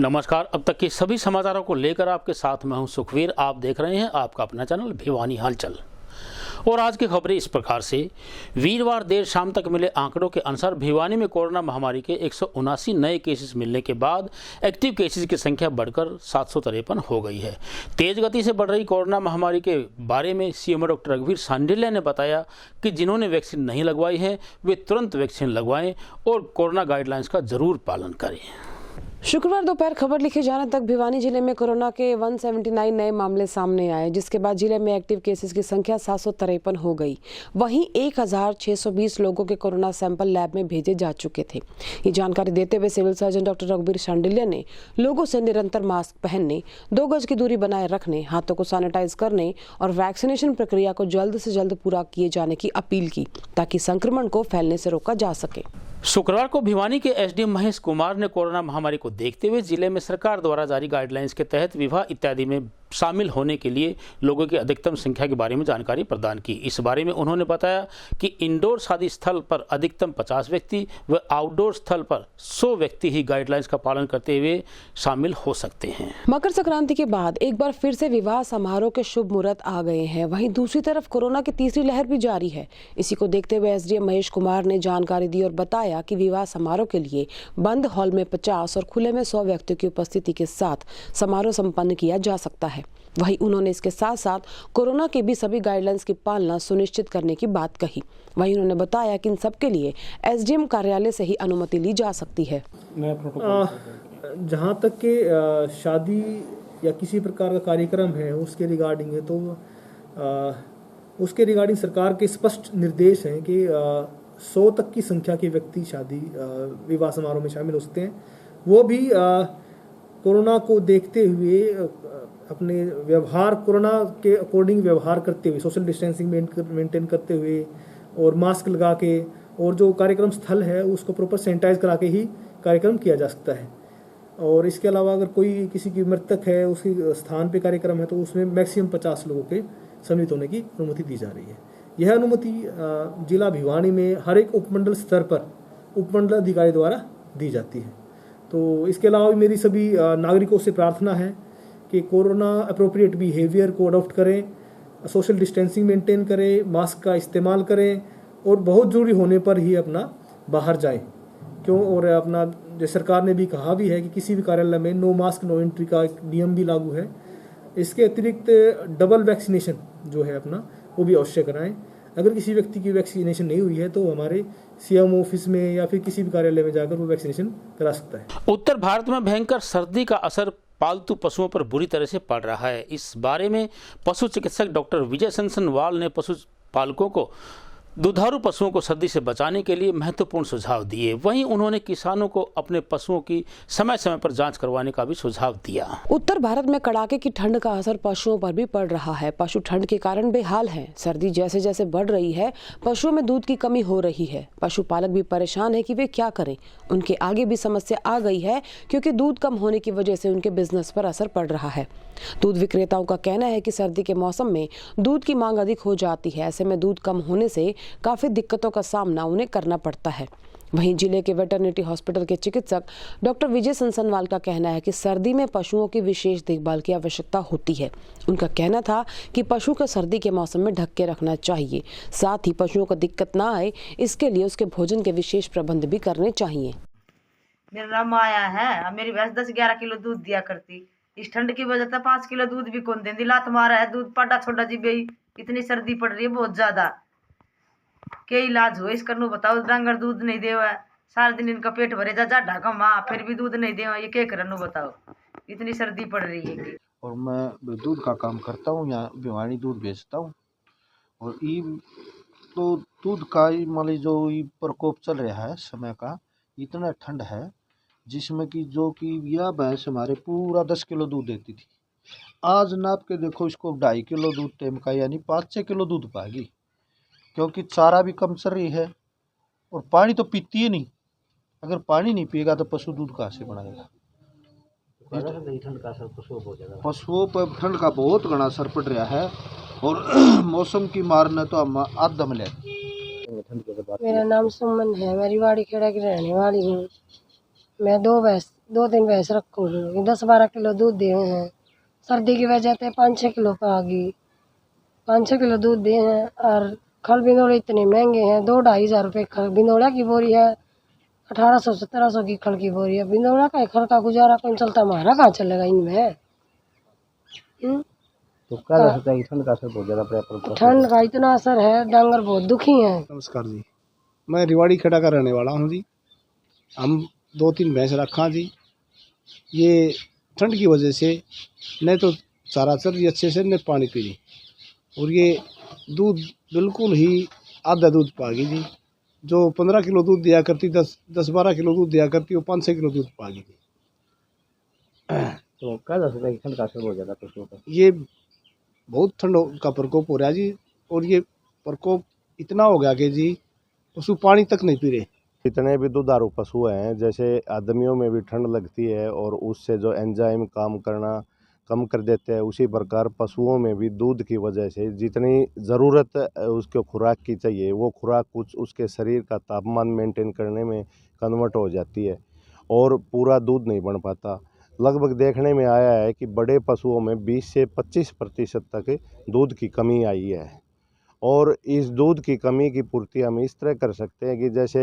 नमस्कार। अब तक के सभी समाचारों को लेकर आपके साथ मैं हूं सुखवीर। आप देख रहे हैं आपका अपना चैनल भिवानी हालचाल। और आज की खबरें इस प्रकार से। वीरवार देर शाम तक मिले आंकड़ों के अनुसार भिवानी में कोरोना महामारी के 179 नए केसेस मिलने के बाद एक्टिव केसेस की संख्या बढ़कर 753 हो गई है। तेज गति से बढ़ रही कोरोना महामारी के बारे में सीएमओ डॉक्टर रघुवीर शांडिल्य ने बताया कि जिन्होंने वैक्सीन नहीं लगवाई है वे तुरंत वैक्सीन लगवाएं और कोरोना गाइडलाइंस का जरूर पालन करें। शुक्रवार दोपहर खबर लिखे जाने तक भिवानी जिले में कोरोना के 179 नए मामले सामने आए, जिसके बाद जिले में एक्टिव केसेस की संख्या 753 हो गई। वहीं 1620 लोगों के कोरोना सैंपल लैब में भेजे जा चुके थे। ये जानकारी देते हुए सिविल सर्जन डॉक्टर रघुवीर शांडिल्य ने लोगों से निरंतर मास्क पहनने, 2 गज की दूरी बनाए रखने, हाथों को सैनिटाइज करने और वैक्सीनेशन प्रक्रिया को जल्द से जल्द पूरा किए जाने की अपील की, ताकि संक्रमण को फैलने से रोका जा सके। शुक्रवार को भिवानी के एसडीएम महेश कुमार ने कोरोना महामारी को देखते हुए जिले में सरकार द्वारा जारी गाइडलाइंस के तहत विवाह इत्यादि में शामिल होने के लिए लोगों की अधिकतम संख्या के बारे में जानकारी प्रदान की। इस बारे में उन्होंने बताया कि इंडोर शादी स्थल पर अधिकतम 50 व्यक्ति व आउटडोर स्थल पर 100 व्यक्ति ही गाइडलाइंस का पालन करते हुए शामिल हो सकते हैं। मकर संक्रांति के बाद एक बार फिर से विवाह समारोह के शुभ मुहूर्त आ गए हैं। वहीं दूसरी तरफ कोरोना की तीसरी लहर भी जारी है। इसी को देखते हुए एसडीएम महेश कुमार ने जानकारी दी और बताया कि विवाह समारोह के लिए बंद हॉल में 50 और खुले में 100 व्यक्तियों की उपस्थिति के साथ समारोह संपन्न किया जा सकता है। वहीं उन्होंने इसके साथ साथ कोरोना के भी सभी गाइडलाइंस की पालना सुनिश्चित करने की बात कही। वहीं उन्होंने बताया कि इन सब के लिए एसडीएम कार्यालय से ही अनुमति ली जा सकती है। जहाँ तक के शादी या किसी प्रकार का कार्यक्रम है उसके रिगार्डिंग है, तो उसके रिगार्डिंग सरकार के स्पष्ट निर्देश हैं कि 100 तक की संख्या के व्यक्ति शादी विवाह समारोह में शामिल हो सकते हैं। वो भी कोरोना को देखते हुए अपने व्यवहार कोरोना के अकॉर्डिंग व्यवहार करते हुए, सोशल डिस्टेंसिंग मेंटेन करते हुए और मास्क लगा के, और जो कार्यक्रम स्थल है उसको प्रॉपर सैनिटाइज करा के ही कार्यक्रम किया जा सकता है। और इसके अलावा अगर कोई किसी की मृतक है, उसके स्थान पे कार्यक्रम है, तो उसमें मैक्सिमम 50 लोगों के सम्मिलित होने की अनुमति दी जा रही है। यह अनुमति जिला भिवानी में हर एक उपमंडल स्तर पर उपमंडल अधिकारी द्वारा दी जाती है। तो इसके अलावा भी मेरी सभी नागरिकों से प्रार्थना है कि कोरोना अप्रोप्रिएट बिहेवियर को अडॉप्ट करें, सोशल डिस्टेंसिंग मेंटेन करें, मास्क का इस्तेमाल करें और बहुत ज़रूरी होने पर ही अपना बाहर जाएं। क्यों, और अपना जैसे सरकार ने भी कहा भी है कि किसी भी कार्यालय में नो मास्क नो एंट्री का एक नियम भी लागू है। इसके अतिरिक्त डबल वैक्सीनेशन जो है अपना वो भी अवश्य कराएं। अगर किसी व्यक्ति की वैक्सीनेशन नहीं हुई है तो हमारे सीएम ऑफिस में या फिर किसी भी कार्यालय में जाकर वो वैक्सीनेशन करा सकता है। उत्तर भारत में भयंकर सर्दी का असर पालतू पशुओं पर बुरी तरह से पड़ रहा है। इस बारे में पशु चिकित्सक डॉक्टर विजय सनसनवाल ने पशु पालकों को दुधारू पशुओं को सर्दी से बचाने के लिए महत्वपूर्ण सुझाव दिए। वहीं उन्होंने किसानों को अपने पशुओं की समय समय पर जांच करवाने का भी सुझाव दिया। उत्तर भारत में कड़ाके की ठंड का असर पशुओं पर भी पड़ रहा है। पशु ठंड के कारण बेहाल हैं। सर्दी जैसे जैसे बढ़ रही है, पशुओं में दूध की कमी हो रही है। पशुपालक भी परेशान है कि वे क्या करें। उनके आगे भी समस्या आ गई है, क्योंकि दूध कम होने की वजह से उनके बिजनेस पर असर पड़ रहा है। दूध विक्रेताओं का कहना है कि सर्दी के मौसम में दूध की मांग अधिक हो जाती है। ऐसे में दूध कम होने से काफी दिक्कतों का सामना उन्हें करना पड़ता है। वहीं जिले के वेटरनिटी हॉस्पिटल के चिकित्सक डॉक्टर विजय सनसनवाल का कहना है कि सर्दी में पशुओं की विशेष देखभाल की आवश्यकता होती है। उनका कहना था कि पशु को सर्दी के मौसम में ढक के रखना चाहिए। साथ ही पशुओं को दिक्कत ना आए, इसके लिए उसके भोजन के विशेष प्रबंध भी करने चाहिए। मेरा नाम माया है। मेरी भैंस 10-11 किलो दूध दिया करती। इस ठंड की वजह से 5 किलो दूध भी कौन देती। लात मारा है, दूध पाटा छोटा जी बई। इतनी सर्दी पड़ रही है बहुत ज्यादा। क्या इलाज हो इसका नु बताओ। डांगर दूध नहीं दे, सारा दिन इनका पेट भरे जा ढाका माँ, फिर भी दूध नहीं दे। ये क्या करनु बताओ, इतनी सर्दी पड़ रही है। और मैं दूध का काम करता हूँ, यहाँ भिवानी दूध बेचता हूँ। और ये तो दूध का मान ली जो ये प्रकोप चल रहा है समय का, इतना ठंड है जिसमें कि जो कि यह भैंस हमारे पूरा 10 किलो दूध देती थी। आज नाप के देखो इसको 2.5 किलो दूध टाइम का, यानी 5-6 किलो दूध पाएगी, क्योंकि चारा भी कम चल रही है और पानी तो पीती ही नहीं। अगर पानी नहीं पिएगा तो पशु दूध कहाँ से बनाएगा। ठंड का असर पशुओं पर ठंड का बहुत घना असर पड़ रहा है और मौसम की मार ने तो हम आध दम ले। मेरा नाम सुमन है, मैं रिवाड़ी खेड़ा की रहने वाली हूँ। मैं 2 भैंस 2-3 भैंस रखूँगी, 10-12 किलो दूध दिए हैं। सर्दी की वजह से 5-6 किलो का आ गई, 5-6 किलो दूध दिए हैं। और खल बिनोड़े इतने महंगे हैं, 2-2.5 हज़ार रुपये खल बिनोड़ा की बोरी है, 1800-1700 की खल की बोरी है। बिनोड़ा का खल का गुजारा कौन चलता, हमारा कहाँ चलेगा इनमें। तो क्या जा सकता है कि ठंड का असर बहुत ज़्यादा पड़ा है? ठंड का इतना असर है, डांगर बहुत दुखी हैं। नमस्कार जी, मैं रिवाड़ी खेड़ा का रहने वाला हूँ जी। हम 2-3 भैंस रखा जी। ये ठंड की वजह से न तो चारा चल रही अच्छे से, न पानी पी रही, और ये दूध बिल्कुल ही आधा दूध पा गई जी। जो 15 किलो दूध दिया करती, 10-12 किलो दूध दिया करती, वो 5-6 किलो दूध पा गई। तो क्या जा सकता है कि ठंड का असर बहुत ज़्यादा पशुओं पर? ये बहुत ठंड का प्रकोप हो रहा है जी, और ये प्रकोप इतना हो गया कि जी पशु पानी तक नहीं पी रहे। जितने भी दुधारू पशु हैं, जैसे आदमियों में भी ठंड लगती है और उससे जो एंजाइम काम करना कम कर देते हैं, उसी प्रकार पशुओं में भी दूध की वजह से जितनी ज़रूरत उसको खुराक की चाहिए, वो खुराक कुछ उसके शरीर का तापमान मेंटेन करने में कन्वर्ट हो जाती है और पूरा दूध नहीं बन पाता। लगभग देखने में आया है कि बड़े पशुओं में 20 से 25% तक दूध की कमी आई है। और इस दूध की कमी की पूर्ति हम इस तरह कर सकते हैं कि जैसे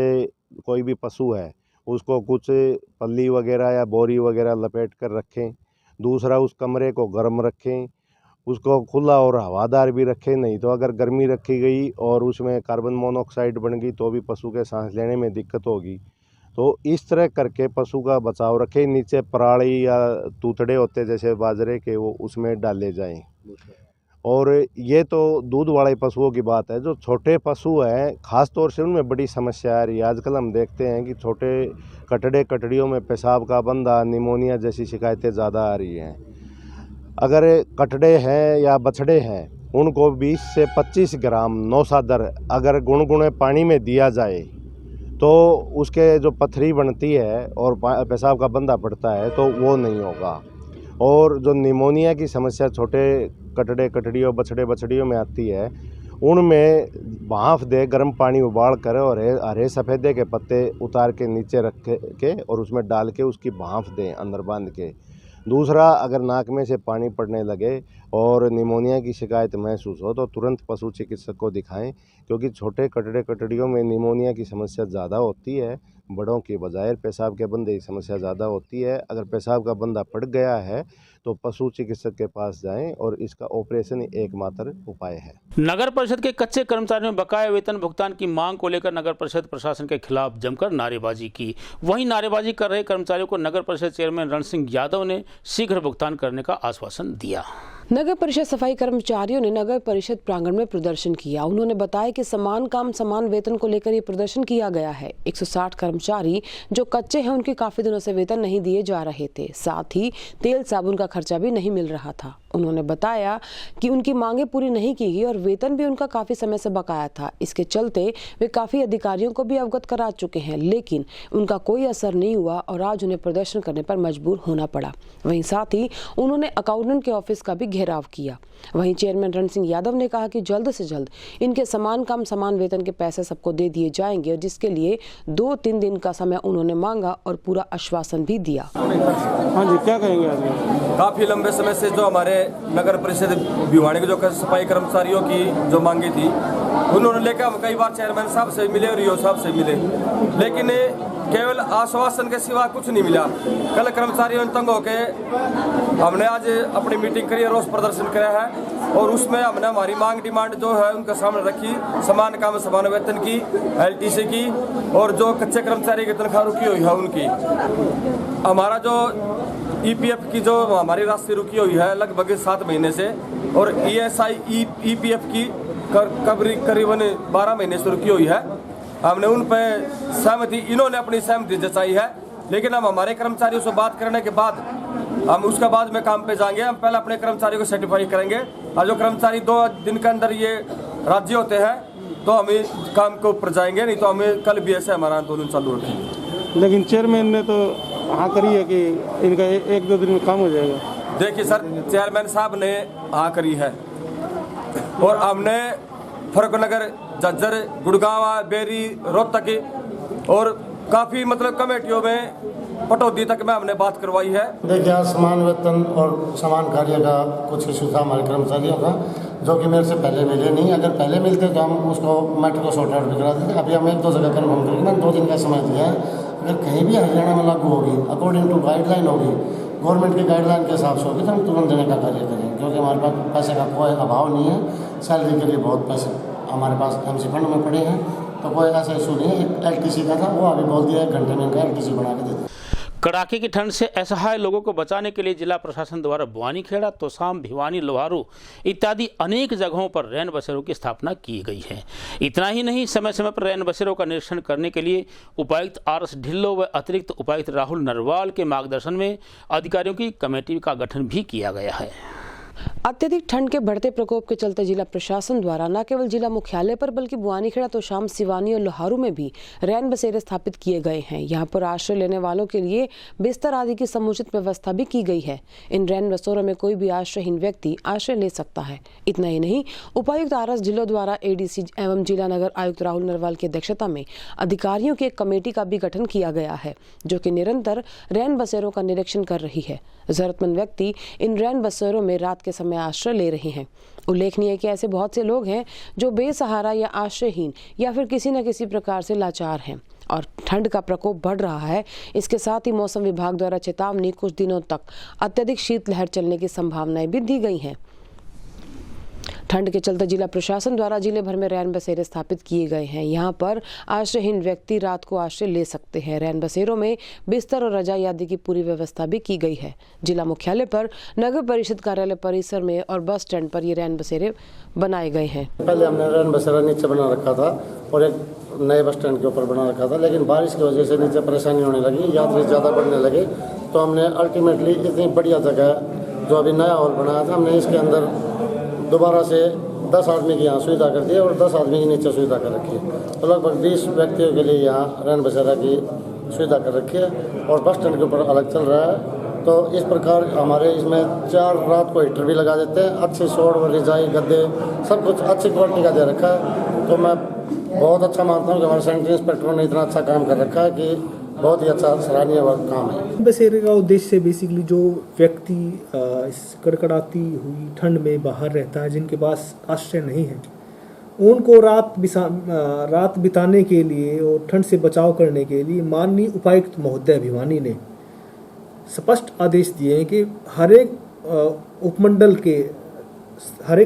कोई भी पशु है, उसको कुछ पल्ली वगैरह या बोरी वगैरह लपेट कर रखें। दूसरा, उस कमरे को गर्म रखें, उसको खुला और हवादार भी रखें। नहीं तो अगर गर्मी रखी गई और उसमें कार्बन मोनोऑक्साइड बन गई तो भी पशु के सांस लेने में दिक्कत होगी। तो इस तरह करके पशु का बचाव रखें। नीचे पराली या तूतड़े होते जैसे बाजरे के, वो उसमें डाले जाएं। और ये तो दूध वाले पशुओं की बात है। जो छोटे पशु हैं, ख़ास तौर से उनमें बड़ी समस्या आ रही है। आजकल हम देखते हैं कि छोटे कटड़ियों में पेशाब का बंधा, निमोनिया जैसी शिकायतें ज़्यादा आ रही हैं। अगर कटड़े हैं या बछड़े हैं, उनको 20 से 25 ग्राम नौसादर अगर गुनगुने पानी में दिया जाए तो उसके जो पथरी बनती है और पेशाब का बंधा पड़ता है तो वो नहीं होगा। और जो निमोनिया की समस्या छोटे कटड़ियों बछड़ियों में आती है, उनमें भाँफ दे, गर्म पानी उबाल कर और हरे सफ़ेदे के पत्ते उतार के नीचे रख के और उसमें डाल के उसकी भाँफ दें अंदर बांध के। दूसरा, अगर नाक में से पानी पड़ने लगे और निमोनिया की शिकायत महसूस हो तो तुरंत पशु चिकित्सक को दिखाएं, क्योंकि छोटे कटड़ियों में निमोनिया की समस्या ज़्यादा होती है बड़ों की बजाय। पेशाब के बंधे की समस्या ज़्यादा होती है। अगर पेशाब का बंधा पड़ गया है तो पशु चिकित्सक के पास जाएं और इसका ऑपरेशन एकमात्र उपाय है। नगर परिषद के कच्चे कर्मचारियों में बकाया वेतन भुगतान की मांग को लेकर नगर परिषद प्रशासन के खिलाफ जमकर नारेबाजी की। वहीं नारेबाजी कर रहे कर्मचारियों को नगर परिषद चेयरमैन रण सिंह यादव ने शीघ्र भुगतान करने का आश्वासन दिया। नगर परिषद सफाई कर्मचारियों ने नगर परिषद प्रांगण में प्रदर्शन किया। उन्होंने बताया कि समान काम समान वेतन को लेकर ये प्रदर्शन किया गया है। 160 कर्मचारी जो कच्चे हैं, उनके काफी दिनों से वेतन नहीं दिए जा रहे थे। साथ ही तेल साबुन का खर्चा भी नहीं मिल रहा था। उन्होंने बताया कि उनकी मांगे पूरी नहीं की गई और वेतन भी उनका काफी समय से बकाया था। इसके चलते वे काफी अधिकारियों को भी अवगत करा चुके हैं, लेकिन उनका कोई असर नहीं हुआ और आज उन्हें प्रदर्शन करने पर मजबूर होना पड़ा। वहीं साथ ही उन्होंने अकाउंटेंट के ऑफिस का भी घेराव किया। वहीं चेयरमैन रण सिंह यादव ने कहा कि जल्द से जल्द इनके समान काम समान वेतन के पैसे सबको दे दिए जाएंगे, जिसके लिए 2-3 दिन का समय उन्होंने मांगा और पूरा आश्वासन भी दिया। हाँ जी, क्या कहेंगे आज? काफ़ी लंबे समय से जो हमारे नगर परिषद भिवानी के जो सफाई कर्मचारियों की जो मांगी थी, उन्होंने लेकर हम कई बार चेयरमैन साहब से मिले और ईओ साहब से मिले, लेकिन केवल आश्वासन के सिवा कुछ नहीं मिला। कल कर्मचारियों ने तंग होकर हमने आज अपनी मीटिंग करी, रोष प्रदर्शन किया है और उसमें हमने हमारी मांग डिमांड जो है उनके सामने रखी। समान काम समान वेतन की, LTC की और जो कच्चे कर्मचारी की तनख्वाह रुकी हुई है उनकी। हमारा जो EPF की जो हमारी राशि रुकी हुई है लगभग 7 महीने से, और ESI EPF की करीबन 12 महीने से रुकी हुई है। हमने उन पर सहमति, इन्होंने अपनी सहमति जताई है, लेकिन हम हमारे कर्मचारियों से बात करने के बाद हम उसके बाद में काम पे जाएंगे। हम पहले अपने कर्मचारियों को सर्टिफाई करेंगे और जो कर्मचारी 2 दिन के अंदर ये राज्य होते हैं तो हम काम के ऊपर जाएंगे, नहीं तो हमें कल भी ऐसे हमारा आंदोलन चालू रखेंगे। लेकिन चेयरमैन ने तो हाँ करी है कि इनका 1-2 दिन में काम हो जाएगा। देखिए सर, चेयरमैन साहब ने हाँ करी है और हमने फरुखनगर, झज्जर, गुड़गांव, बेरी, रोहतक और काफ़ी मतलब कमेटियों में पटौदी तक में हमने बात करवाई है। देखिए, आज समान वेतन और समान कार्य का कुछ इशू था हमारे कर्मचारियों का, जो कि मेरे से पहले मिले नहीं। अगर पहले मिलते तो हम उसको मैटर को सॉर्ट आउट भी करा देते। अभी हम 1-2 जगह कन्फर्म करेंगे। मैंने 2 दिन का समय दिया है। अगर कहीं भी हरियाणा में लागू होगी, अकॉर्डिंग टू गाइडलाइन होगी, गवर्नमेंट की गाइडलाइन के हिसाब से होगी, तो हम तुरंत देने का कार्य करेंगे, क्योंकि हमारे पास पैसे का कोई अभाव नहीं है। सैलरी के लिए बहुत पैसे हमारे पास MC फंड में पड़े हैं, तो कोई ऐसा इशू नहीं है। एक LTC का था, वो अभी बोल दिया 1 घंटे में इनका LTC बना के देते। कड़ाके की ठंड से असहाय लोगों को बचाने के लिए जिला प्रशासन द्वारा बुआनीखेड़ा, तोशाम, भिवानी, लोहारू इत्यादि अनेक जगहों पर रैन बसेरों की स्थापना की गई है। इतना ही नहीं, समय समय पर रैन बसेरों का निरीक्षण करने के लिए उपायुक्त RS ढिल्लो व अतिरिक्त उपायुक्त राहुल नरवाल के मार्गदर्शन में अधिकारियों की कमेटी का गठन भी किया गया है। अत्यधिक ठंड के बढ़ते प्रकोप के चलते जिला प्रशासन द्वारा न केवल जिला मुख्यालय पर बल्कि बुआनीखेड़ा, तोशाम, सिवानी और लोहारू में भी रैन बसेरे स्थापित किए गए हैं। यहाँ पर आश्रय लेने वालों के लिए बिस्तर आदि की समुचित व्यवस्था भी की गई है। इन रैन बसेरों में कोई भी आश्रयहीन व्यक्ति आश्रय ले सकता है। इतना ही नहीं, उपायुक्त RS ढिल्लो द्वारा ADC एवं जिला नगर आयुक्त राहुल नरवाल की अध्यक्षता में अधिकारियों की एक कमेटी का भी गठन किया गया है, जो कि निरंतर रैन बसेरों का निरीक्षण कर रही है। जरूरतमंद व्यक्ति इन रैन बसेरों में रात के समय आश्रय ले रहे हैं। उल्लेखनीय है कि ऐसे बहुत से लोग हैं जो बेसहारा या आश्रयहीन या फिर किसी न किसी प्रकार से लाचार हैं और ठंड का प्रकोप बढ़ रहा है। इसके साथ ही मौसम विभाग द्वारा चेतावनी कुछ दिनों तक अत्यधिक शीतलहर चलने की संभावनाएं भी दी गई हैं। ठंड के चलते जिला प्रशासन द्वारा जिले भर में रैन बसेरे स्थापित किए गए हैं। यहाँ पर आश्रयहीन व्यक्ति रात को आश्रय ले सकते हैं। रैन बसेरों में बिस्तर और रजाई आदि की पूरी व्यवस्था भी की गई है। जिला मुख्यालय पर, नगर परिषद कार्यालय परिसर में और बस स्टैंड पर ये रैन बसेरे बनाए गए हैं। पहले हमने रैन बसेरा नीचे बना रखा था और एक नए बस स्टैंड के ऊपर बना रखा था, लेकिन बारिश की वजह से नीचे परेशानी होने लगी, यात्री ज़्यादा बढ़ने लगे, तो हमने अल्टीमेटली इतनी बढ़िया जगह जो अभी नया हॉल बनाया था, हमने इसके अंदर दोबारा से 10 आदमी की यहाँ सुविधा कर दी है और 10 आदमी की नीचे सुविधा कर रखी है। तो लगभग 20 व्यक्तियों के लिए यहाँ रैन बसेरा की सुविधा कर रखी है और बस स्टैंड के ऊपर अलग चल रहा है। तो इस प्रकार हमारे इसमें 4 रात को हीटर भी लगा देते हैं। अच्छी शोर व रिजाई, गद्दे, सब कुछ अच्छी क्वालिटी का दे रखा है। तो मैं बहुत अच्छा मानता हूँ कि हमारे सैनिटरी इंस्पेक्टरों ने इतना अच्छा काम कर रखा है कि बहुत ही अच्छा सराहनीय काम है। बसेरे का उद्देश्य बेसिकली जो व्यक्ति इस कड़कड़ाती हुई ठंड में बाहर रहता है, जिनके पास आश्रय नहीं है, उनको रात बिताने के लिए और ठंड से बचाव करने के लिए माननीय उपायुक्त महोदय भिवानी ने स्पष्ट आदेश दिए हैं कि हर एक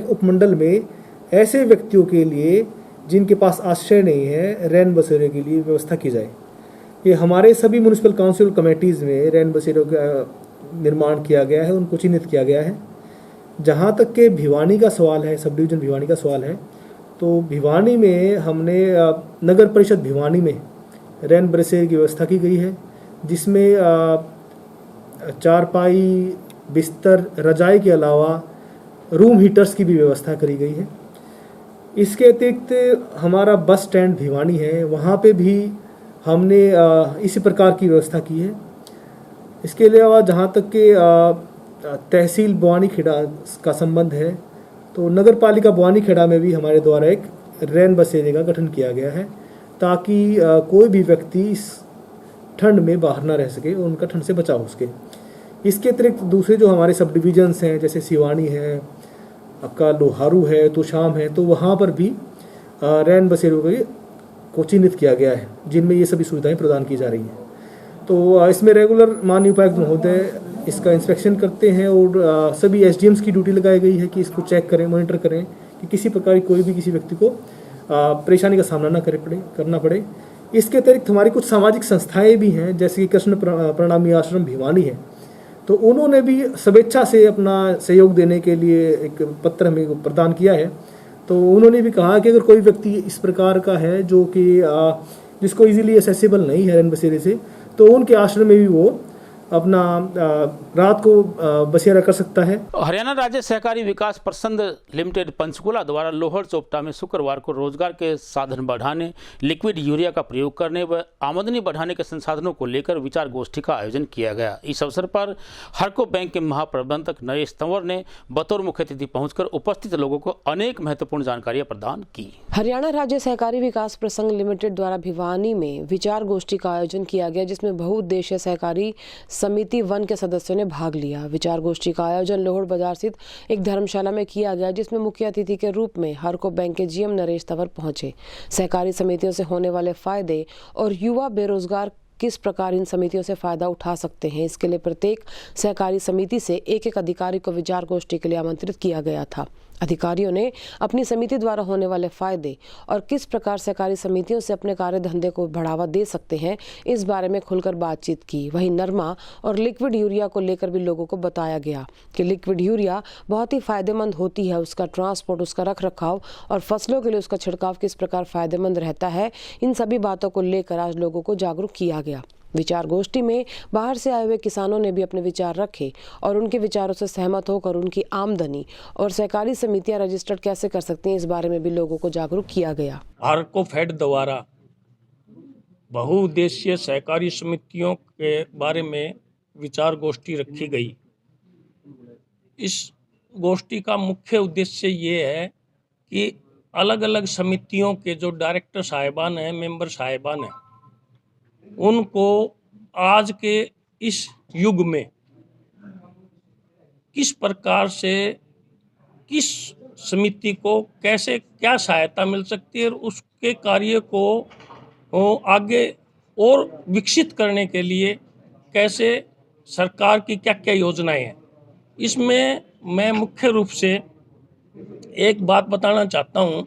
उपमंडल में ऐसे व्यक्तियों के लिए जिनके पास आश्रय नहीं है, रैन बसेरे के लिए व्यवस्था की जाए। ये हमारे सभी म्यूनिसिपल काउंसिल कमेटीज़ में रैन बसेरों का निर्माण किया गया है, उनको चिन्हित किया गया है। जहाँ तक के भिवानी का सवाल है, सब डिवीज़न भिवानी का सवाल है, तो भिवानी में हमने नगर परिषद भिवानी में रैन बसेरे की व्यवस्था की गई है, जिसमें चारपाई, बिस्तर, रजाई के अलावा रूम हीटर्स की भी व्यवस्था करी गई है। इसके अतिरिक्त हमारा बस स्टैंड भिवानी है, वहाँ पे भी हमने इसी प्रकार की व्यवस्था की है। इसके अलावा जहाँ तक के तहसील बुआनीखेड़ा का संबंध है, तो नगर पालिका बुआनीखेड़ा में भी हमारे द्वारा एक रैन बसेरे का गठन किया गया है, ताकि कोई भी व्यक्ति इस ठंड में बाहर ना रह सके और उनका ठंड से बचाव हो सके। इसके अतिरिक्त दूसरे जो हमारे सब डिविजन्स हैं, जैसे सिवानी है, आपका लोहारू है, तोशाम है, तो वहाँ पर भी रैन बसेरों को चिन्हित किया गया है, जिनमें ये सभी सुविधाएं प्रदान की जा रही हैं। तो इसमें रेगुलर माननीय उपायुक्त महोदय इसका इंस्पेक्शन करते हैं और सभी SDMs की ड्यूटी लगाई गई है कि इसको चेक करें, मॉनिटर करें कि किसी प्रकार कोई भी किसी व्यक्ति को परेशानी का सामना ना करना पड़े। इसके अतिरिक्त हमारी कुछ सामाजिक संस्थाएं भी हैं, जैसे कि कृष्ण प्रणामी आश्रम भिवानी है, तो उन्होंने भी स्वेच्छा से अपना सहयोग देने के लिए एक पत्र हमें प्रदान किया है। तो उन्होंने भी कहा कि अगर कोई व्यक्ति इस प्रकार का है जो कि जिसको इजीली एक्सेसिबल नहीं है रैन बसेरे से, तो उनके आश्रम में भी वो अपना रात को बसेरा कर सकता है। हरियाणा राज्य सहकारी विकास परिषद लिमिटेड पंचकुला द्वारा लोहर चोपटा में शुक्रवार को रोजगार के साधन बढ़ाने, लिक्विड यूरिया का प्रयोग करने व आमदनी बढ़ाने के संसाधनों को लेकर विचार गोष्ठी का आयोजन किया गया। इस अवसर पर हरको बैंक के महाप्रबंधक नरेश तंवर ने बतौर मुख्य अतिथि पहुंचकर उपस्थित लोगों को अनेक महत्वपूर्ण जानकारियां प्रदान की। हरियाणा राज्य सहकारी विकास प्रसंघ लिमिटेड द्वारा भिवानी में विचार गोष्ठी का आयोजन किया गया, जिसमें बहुउद्देशीय सहकारी समिति वन के सदस्यों ने भाग लिया। विचार गोष्ठी का आयोजन लोहड़ बाजार स्थित एक धर्मशाला में किया गया, जिसमें मुख्य अतिथि के रूप में हरको बैंक के जीएम नरेश तंवर पहुंचे। सहकारी समितियों से होने वाले फायदे और युवा बेरोजगार किस प्रकार इन समितियों से फायदा उठा सकते हैं, इसके लिए प्रत्येक सहकारी समिति से एक अधिकारी को विचार गोष्ठी के लिए आमंत्रित किया गया था। अधिकारियों ने अपनी समिति द्वारा होने वाले फायदे और किस प्रकार सहकारी समितियों से अपने कार्य धंधे को बढ़ावा दे सकते हैं, इस बारे में खुलकर बातचीत की। वहीं नरमा और लिक्विड यूरिया को लेकर भी लोगों को बताया गया कि लिक्विड यूरिया बहुत ही फायदेमंद होती है, उसका ट्रांसपोर्ट, उसका रख रखाव और फसलों के लिए उसका छिड़काव किस प्रकार फायदेमंद रहता है, इन सभी बातों को लेकर आज लोगों को जागरूक किया गया। विचार गोष्ठी में बाहर से आए हुए किसानों ने भी अपने विचार रखे और उनके विचारों से सहमत होकर उनकी आमदनी और सहकारी समितियां रजिस्टर्ड कैसे कर सकती हैं, इस बारे में भी लोगों को जागरूक किया गया। हार्कोफेड द्वारा बहुउद्देशीय सहकारी समितियों के बारे में विचार गोष्ठी रखी गई। इस गोष्ठी का मुख्य उद्देश्य ये है कि अलग अलग समितियों के जो डायरेक्टर साहिबान हैं, मेंबर साहिबान हैं, उनको आज के इस युग में किस प्रकार से किस समिति को कैसे क्या सहायता मिल सकती है और उसके कार्य को आगे और विकसित करने के लिए कैसे सरकार की क्या क्या योजनाएं हैं। इसमें मैं मुख्य रूप से एक बात बताना चाहता हूं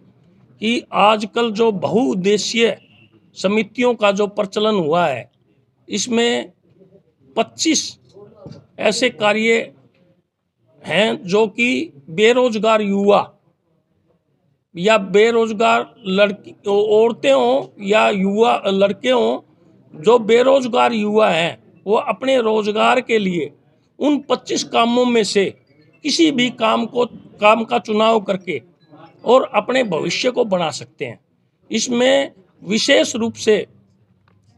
कि आजकल जो बहुउद्देशीय समितियों का जो प्रचलन हुआ है, इसमें 25 ऐसे कार्य हैं जो कि बेरोजगार युवा या बेरोजगार लड़की औरतें हों या युवा लड़के हों, जो बेरोजगार युवा हैं वो अपने रोजगार के लिए उन 25 कामों में से किसी भी काम का चुनाव करके और अपने भविष्य को बना सकते हैं। इसमें विशेष रूप से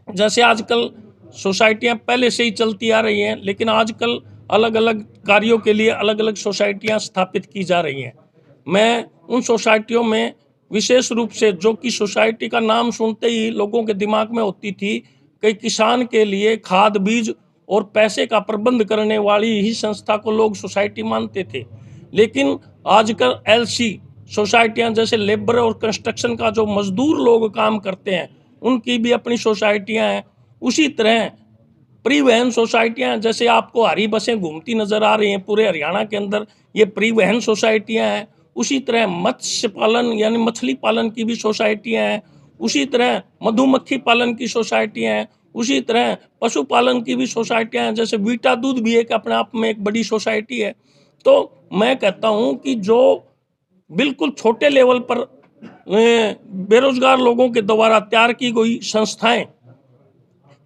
जैसे आजकल सोसाइटियां पहले से ही चलती आ रही हैं, लेकिन आजकल अलग अलग कार्यों के लिए अलग अलग सोसाइटियां स्थापित की जा रही हैं। मैं उन सोसाइटियों में विशेष रूप से, जो कि सोसाइटी का नाम सुनते ही लोगों के दिमाग में होती थी कि किसान के लिए खाद बीज और पैसे का प्रबंध करने वाली ही संस्था को लोग सोसाइटी मानते थे, लेकिन आजकल एलसी सोसाइटियां, जैसे लेबर और कंस्ट्रक्शन का जो मजदूर लोग काम करते हैं, उनकी भी अपनी सोसाइटियां हैं। उसी तरह परिवहन सोसाइटियां, जैसे आपको हरी बसें घूमती नज़र आ रही हैं पूरे हरियाणा के अंदर, ये परिवहन सोसाइटियां हैं। उसी तरह मत्स्य पालन यानी मछली पालन की भी सोसाइटियां हैं। उसी तरह मधुमक्खी पालन की सोसाइटियां हैं। उसी तरह पशुपालन की भी सोसाइटियां हैं, जैसे वीटा दूध भी एक अपने आप में एक बड़ी सोसाइटी है। तो मैं कहता हूँ कि जो बिल्कुल छोटे लेवल पर बेरोजगार लोगों के द्वारा तैयार की गई संस्थाएं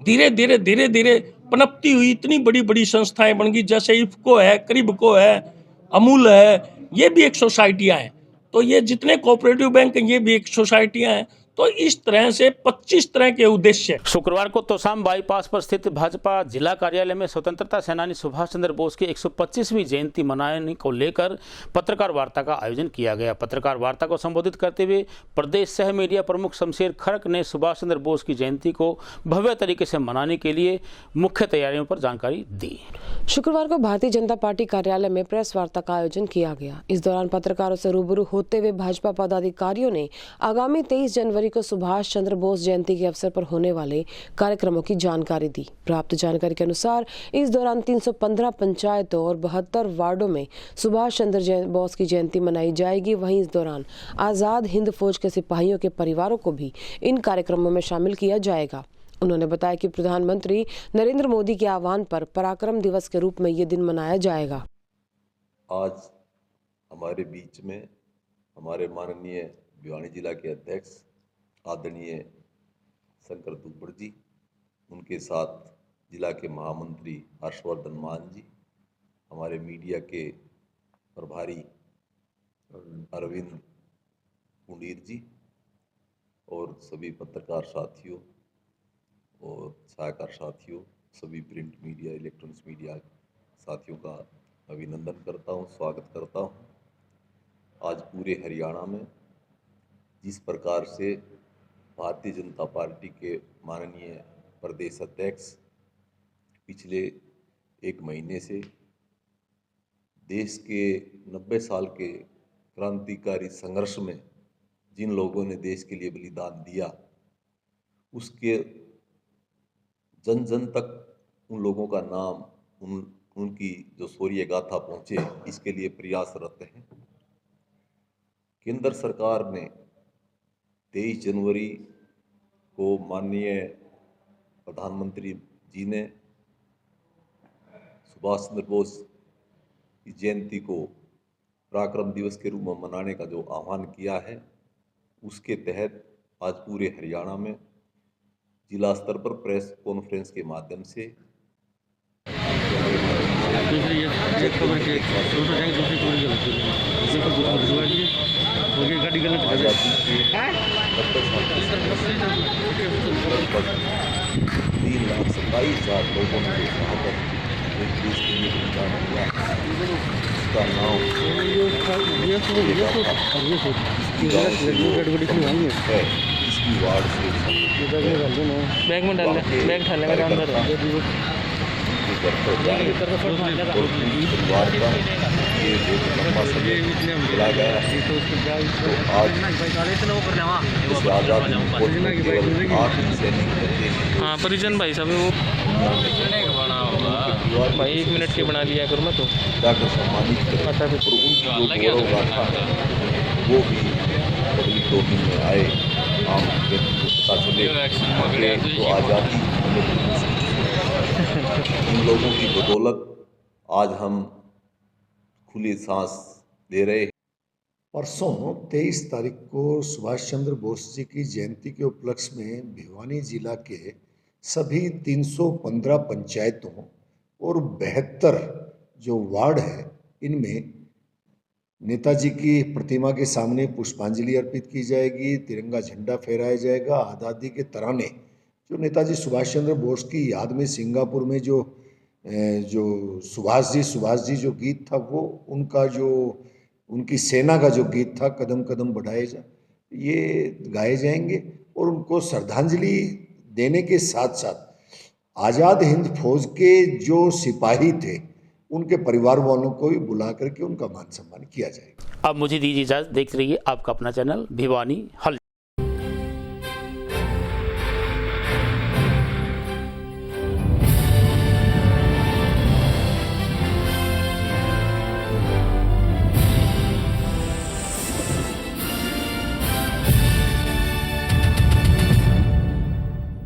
धीरे धीरे पनपती हुई इतनी बड़ी बड़ी संस्थाएं बन गई, जैसे इफ्को है, क्रिबको है, अमूल है, ये भी एक सोसाइटियां हैं। तो ये जितने कोऑपरेटिव बैंक हैं, ये भी एक सोसाइटियां हैं। तो इस तरह से 25 तरह के उद्देश्य। शुक्रवार को तोशाम बाईपास पर स्थित भाजपा जिला कार्यालय में स्वतंत्रता सेनानी सुभाष चंद्र बोस की 125वीं जयंती मनाने को लेकर पत्रकार वार्ता का आयोजन किया गया। पत्रकार वार्ता को संबोधित करते हुए प्रदेश सह मीडिया प्रमुख शमशेर खरक ने सुभाष चंद्र बोस की जयंती को भव्य तरीके से मनाने के लिए मुख्य तैयारियों पर जानकारी दी। शुक्रवार को भारतीय जनता पार्टी कार्यालय में प्रेस वार्ता का आयोजन किया गया। इस दौरान पत्रकारों से रूबरू होते हुए भाजपा पदाधिकारियों ने आगामी 23 जनवरी को सुभाष चंद्र बोस जयंती के अवसर पर होने वाले कार्यक्रमों की जानकारी दी। प्राप्त जानकारी के अनुसार इस दौरान 315 पंचायतों और 72 वार्डों में सुभाष चंद्र बोस की जयंती मनाई जाएगी। वहीं इस दौरान आजाद हिंद फौज के सिपाहियों के परिवारों को भी इन कार्यक्रमों में शामिल किया जाएगा। उन्होंने बताया कि प्रधानमंत्री नरेंद्र मोदी के आह्वान पर पराक्रम दिवस के रूप में ये दिन मनाया जाएगा। आज हमारे बीच में हमारे माननीय भिवानी जिला के अध्यक्ष आदरणीय शंकर दुग्गड़ जी, उनके साथ जिला के महामंत्री हर्षवर्धन मान जी, हमारे मीडिया के प्रभारी अरविंद पुंडीर जी और सभी पत्रकार साथियों और सहायकार साथियों, सभी प्रिंट मीडिया, इलेक्ट्रॉनिक्स मीडिया साथियों का अभिनंदन करता हूं, स्वागत करता हूं। आज पूरे हरियाणा में जिस प्रकार से भारतीय जनता पार्टी के माननीय प्रदेश अध्यक्ष पिछले एक महीने से देश के 90 साल के क्रांतिकारी संघर्ष में जिन लोगों ने देश के लिए बलिदान दिया, उसके जन जन तक उन लोगों का नाम, उनकी जो शौर्य गाथा पहुँचे, इसके लिए प्रयासरत हैं। केंद्र सरकार ने 23 जनवरी को माननीय प्रधानमंत्री जी ने सुभाष चंद्र बोस की जयंती को पराक्रम दिवस के रूप में मनाने का जो आह्वान किया है, उसके तहत आज पूरे हरियाणा में जिला स्तर पर प्रेस कॉन्फ्रेंस के माध्यम से लगभग 3,27,000 लोगों ने जो शहादत देश के लिए बलिदान दिया, उसका नाम इसकी वार्ड से बैग में डाल बैग परिवार का ये एक लंबा समय चला गया है। तो आज इस आज़ादी में केवल 8 सैनिक बचे हैं। हाँ, परिजन भाई साहब वो भाई 1 मिनट के बना लिया करो मैं तो जाकर सम्मानित करें और उनकी जो गौरव गाथा है वो भी पब्लिक डोमेन में आए, आम व्यक्ति को पता चले कि तो आज़ादी हमें इन लोगों की बदौलत आज हम खुली सांस ले रहे हैं। परसों 23 तारीख को सुभाष चंद्र बोस जी की जयंती के उपलक्ष्य में भिवानी जिला के सभी 315 पंचायतों और 72 जो वार्ड है, इनमें नेताजी की प्रतिमा के सामने पुष्पांजलि अर्पित की जाएगी, तिरंगा झंडा फहराया जाएगा। आज़ादी के तराने जो नेताजी सुभाष चंद्र बोस की याद में सिंगापुर में जो सुभाष जी जो गीत था, वो उनका जो उनकी सेना का जो गीत था, कदम कदम बढ़ाए जा, ये गाए जाएंगे। और उनको श्रद्धांजलि देने के साथ साथ आज़ाद हिंद फौज के जो सिपाही थे, उनके परिवार वालों को भी बुला करके उनका मान सम्मान किया जाएगा। अब मुझे दीजिए इजाज़त। देखते रहिए आपका अपना चैनल भिवानी हल।